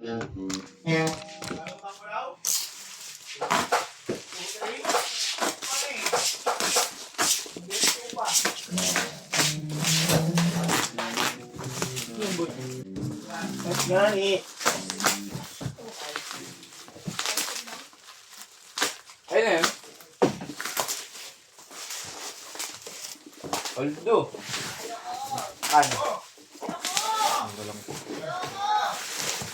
That's gani. Ayun na yun. Aldo. Ano?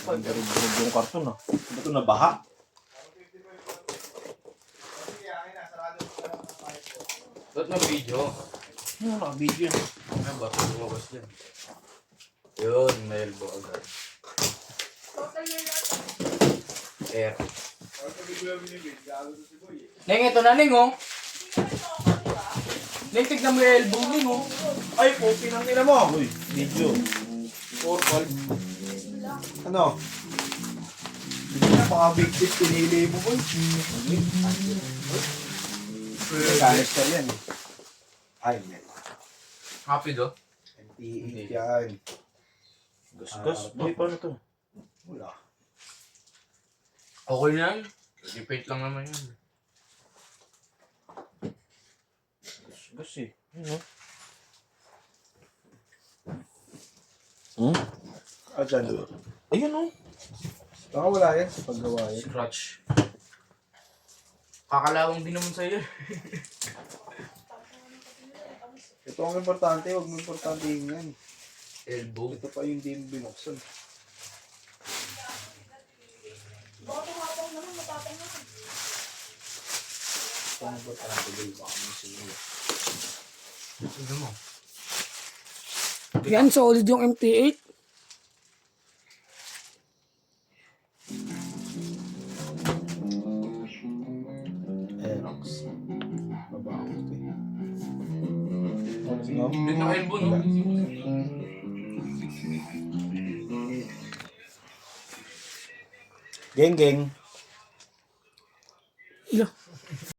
Ang darug-darug yung karton ah. Ba't ito nabaha? Ba't na video? Ano na, video yan. Ano ba? Lumabas dyan. Yun, may elbow agad. Air. Neng, ito na, Neng, oh. Neng, tignan mo yung elbow, Neng, oh. Ay, puti ng nila mo. Uy, video. 4-12. Ano? Mga big tip pinili mo boy. Canister yan. Ay, hindi. Happy do? MT8 yan. Gas. Boy, paano to? Wala. Okay na yan. Repeat lang naman yan. Gas eh. Yun o. Ah, dyan. Ayun o. Baka wala yan sa paggawa yan. Scratch. Kakalawang din naman sa'yo. Ito ang importante, huwag mo importante yan. Elbow. Ito pa yung di mo binuksan. Ito ang importante, guys. Baka mo sinulo. Tignan mo. Yan, solid yung MT8. Aerox. Babaho ito eh. Hindi na elbow, no? Geng, geng. Ilo.